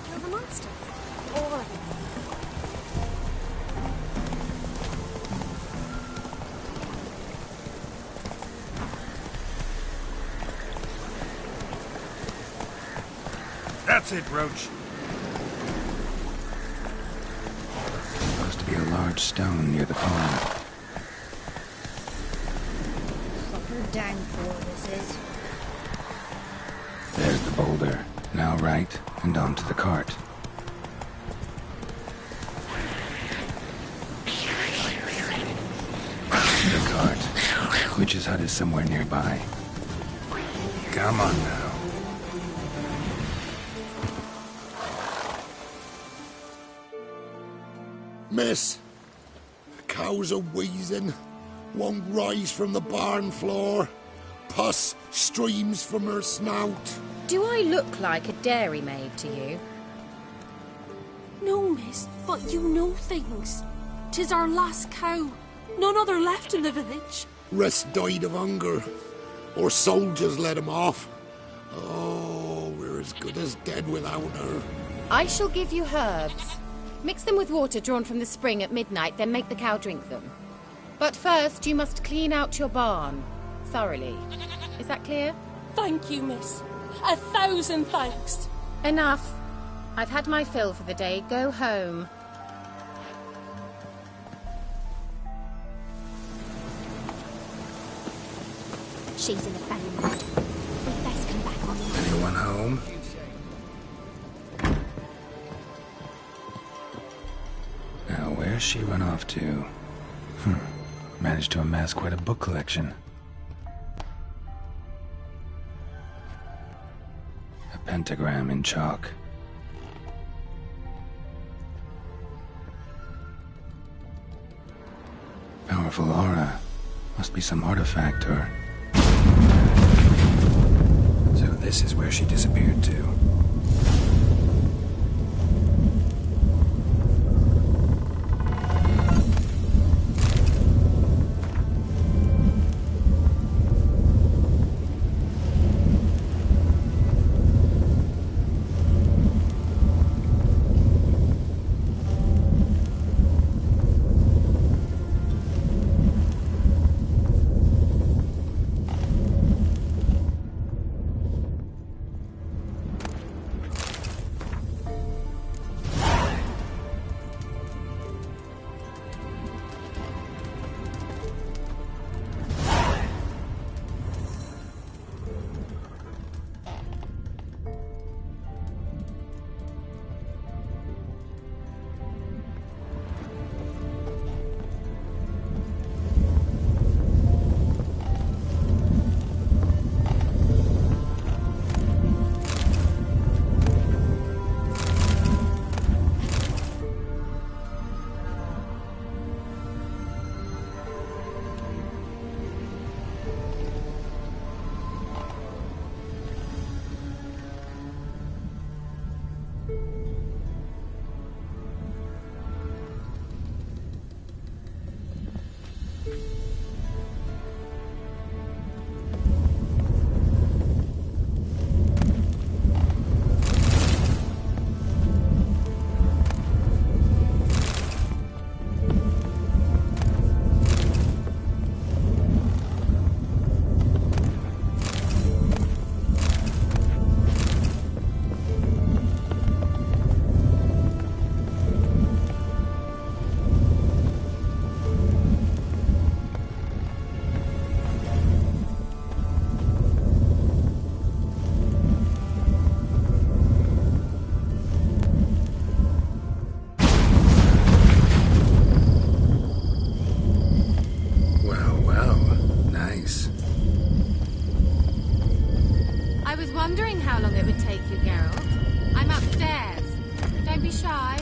Kill the monster. All of it. That's it, Roach. Supposed to be a large stone near the pond. Fucker down for this is. There's the boulder. Now right, and onto the cart. The cart. Witch's hut is somewhere nearby. Come on now. Miss, cows are wheezing, won't rise from the barn floor. Pus streams from her snout. Do I look like a dairymaid to you? No, miss, but you know things. 'Tis our last cow. None other left in the village. Rest died of hunger. Or soldiers let him off. Oh, we're as good as dead without her. I shall give you herbs. Mix them with water drawn from the spring at midnight, then make the cow drink them. But first, you must clean out your barn. Thoroughly. Is that clear? Thank you, miss. 1,000 thanks. Enough. I've had my fill for the day. Go home. She's in a bad mood. We'd best come back on. Anyone home? Now, where's she run off to? Managed to amass quite a book collection. A pentagram in chalk. Powerful aura. Must be some artifact or... So this is where she disappeared to. Wondering how long it would take you, Geralt. I'm upstairs. Don't be shy.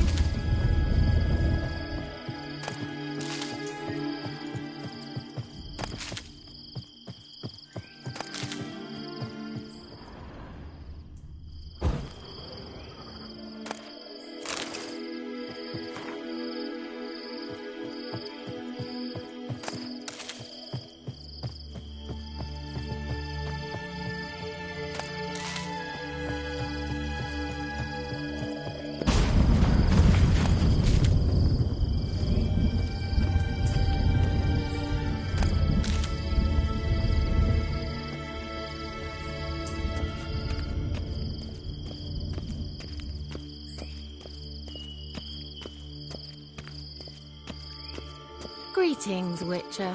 Greetings, Witcher.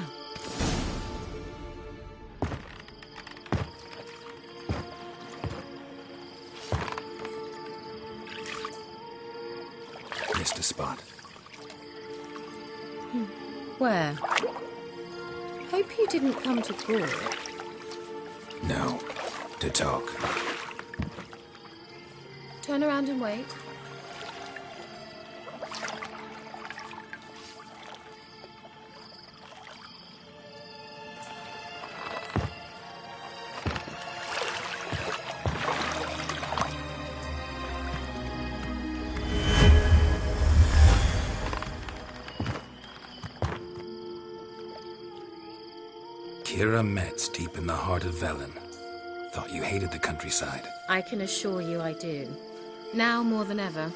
Missed a spot. Where? Hope you didn't come to Gore. No. To talk. Turn around and wait. Kira Metz, deep in the heart of Velen. Thought you hated the countryside. I can assure you I do. Now more than ever.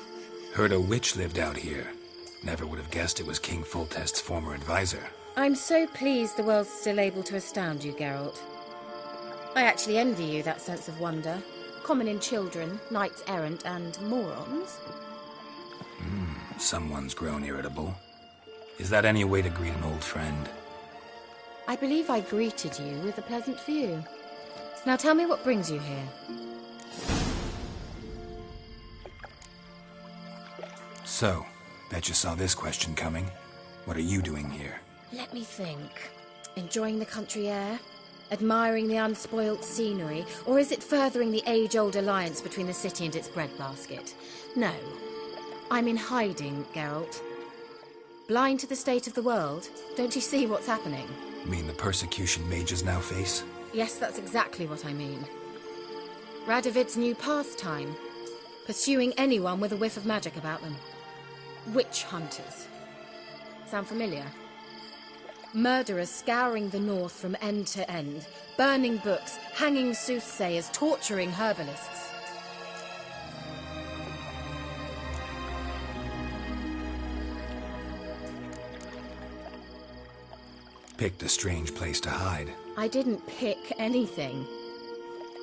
Heard a witch lived out here. Never would have guessed it was King Foltest's former advisor. I'm so pleased the world's still able to astound you, Geralt. I actually envy you that sense of wonder. Common in children, knights errant, and morons. Someone's grown irritable. Is that any way to greet an old friend? I believe I greeted you with a pleasant view. Now tell me what brings you here. So, bet you saw this question coming. What are you doing here? Let me think. Enjoying the country air? Admiring the unspoilt scenery? Or is it furthering the age-old alliance between the city and its breadbasket? No. I'm in hiding, Geralt. Blind to the state of the world? Don't you see what's happening? Mean the persecution mages now face? Yes, that's exactly what I mean. Radovid's new pastime. Pursuing anyone with a whiff of magic about them. Witch hunters. Sound familiar? Murderers scouring the north from end to end, burning books, hanging soothsayers, torturing herbalists. Picked a strange place to hide. I didn't pick anything.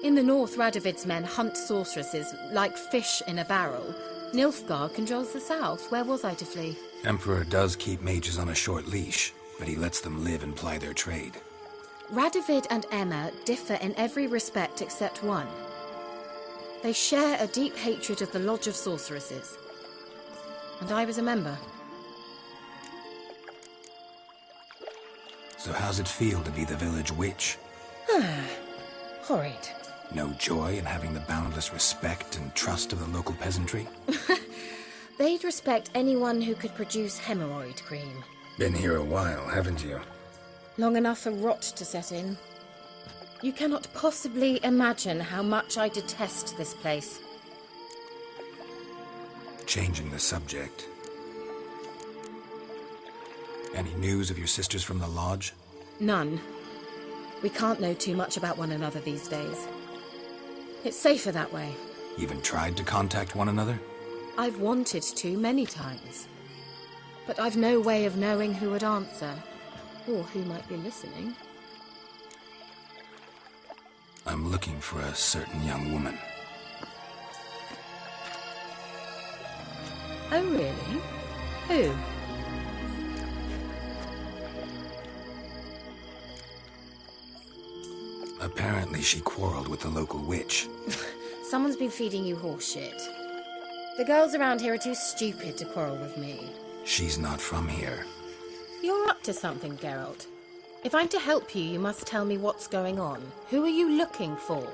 In the north, Radovid's men hunt sorceresses like fish in a barrel. Nilfgaard controls the south. Where was I to flee? Emperor does keep mages on a short leash, but he lets them live and ply their trade. Radovid and Emma differ in every respect except one. They share a deep hatred of the Lodge of Sorceresses. And I was a member. So how's it feel to be the village witch? Horrid. No joy in having the boundless respect and trust of the local peasantry? They'd respect anyone who could produce hemorrhoid cream. Been here a while, haven't you? Long enough for rot to set in. You cannot possibly imagine how much I detest this place. Changing the subject. Any news of your sisters from the lodge? None. We can't know too much about one another these days. It's safer that way. Even tried to contact one another? I've wanted to many times. But I've no way of knowing who would answer, or who might be listening. I'm looking for a certain young woman. Oh, really? Who? Apparently she quarreled with the local witch. Someone's been feeding you horseshit. The girls around here are too stupid to quarrel with me. She's not from here. You're up to something, Geralt. If I'm to help you, you must tell me what's going on. Who are you looking for?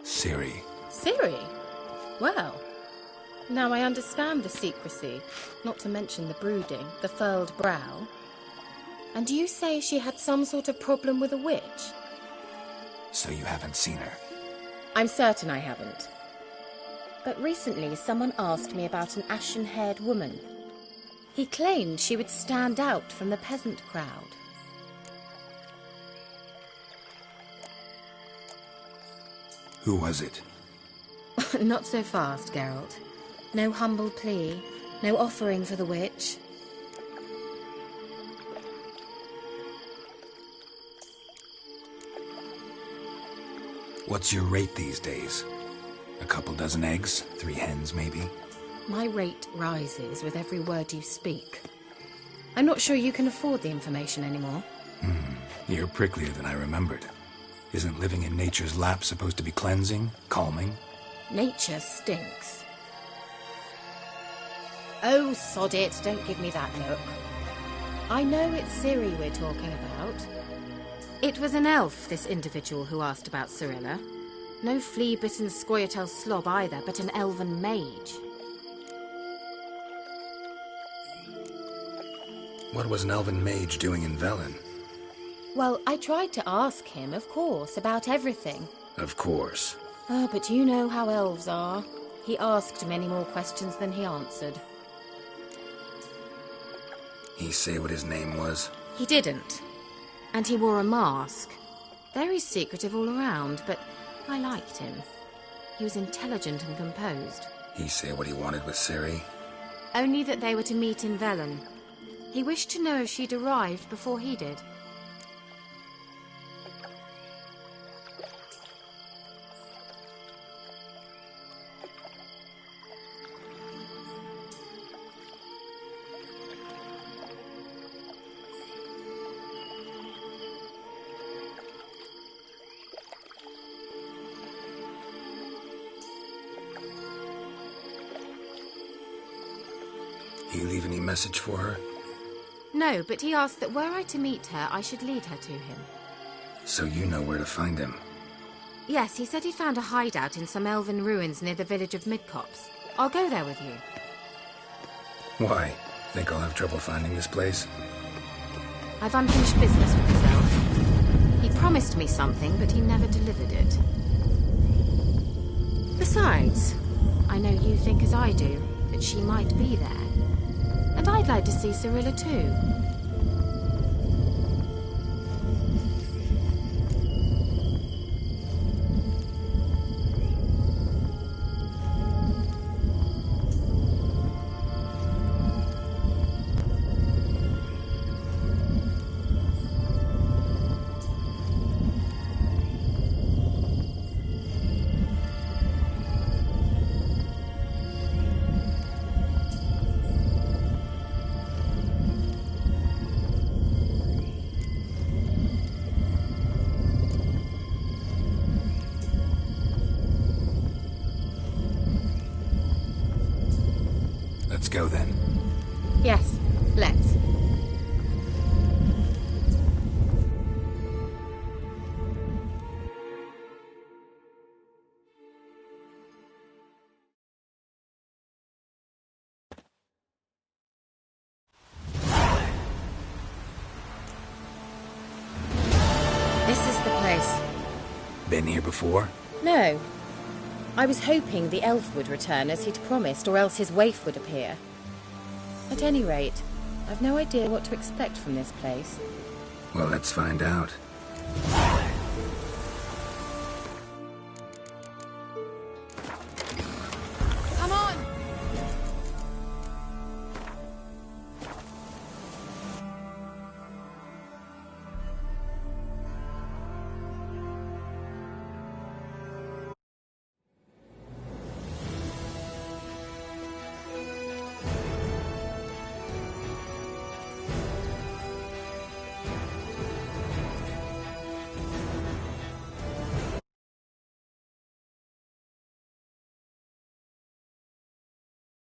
Ciri. Ciri? Well, now I understand the secrecy, not to mention the brooding, the furled brow. And you say she had some sort of problem with a witch? So you haven't seen her? I'm certain I haven't. But recently someone asked me about an ashen-haired woman. He claimed she would stand out from the peasant crowd. Who was it? Not so fast, Geralt. No humble plea, no offering for the witch. What's your rate these days? A couple dozen eggs? 3 hens, maybe? My rate rises with every word you speak. I'm not sure you can afford the information anymore. You're pricklier than I remembered. Isn't living in nature's lap supposed to be cleansing, calming? Nature stinks. Oh, sod it, don't give me that look. I know it's Ciri we're talking about. It was an elf, this individual who asked about Cirilla. No flea-bitten Scoia'tael slob either, but an elven mage. What was an elven mage doing in Velen? Well, I tried to ask him, of course, about everything. Of course. Oh, but you know how elves are. He asked many more questions than he answered. He say what his name was? He didn't. And he wore a mask. Very secretive all around, but I liked him. He was intelligent and composed. He say what he wanted with Ciri? Only that they were to meet in Velen. He wished to know if she'd arrived before he did. You leave any message for her? No, but he asked that were I to meet her, I should lead her to him. So you know where to find him? Yes, he said he'd found a hideout in some elven ruins near the village of Midcopse. I'll go there with you. Why? Think I'll have trouble finding this place? I've unfinished business with this elf. He promised me something, but he never delivered it. Besides, I know you think as I do, that she might be there. And I'd like to see Cirilla too. Let's go then. Yes, let's. This is the place. Been here before? No. I was hoping the elf would return as he'd promised, or else his waif would appear. At any rate, I've no idea what to expect from this place. Well, let's find out.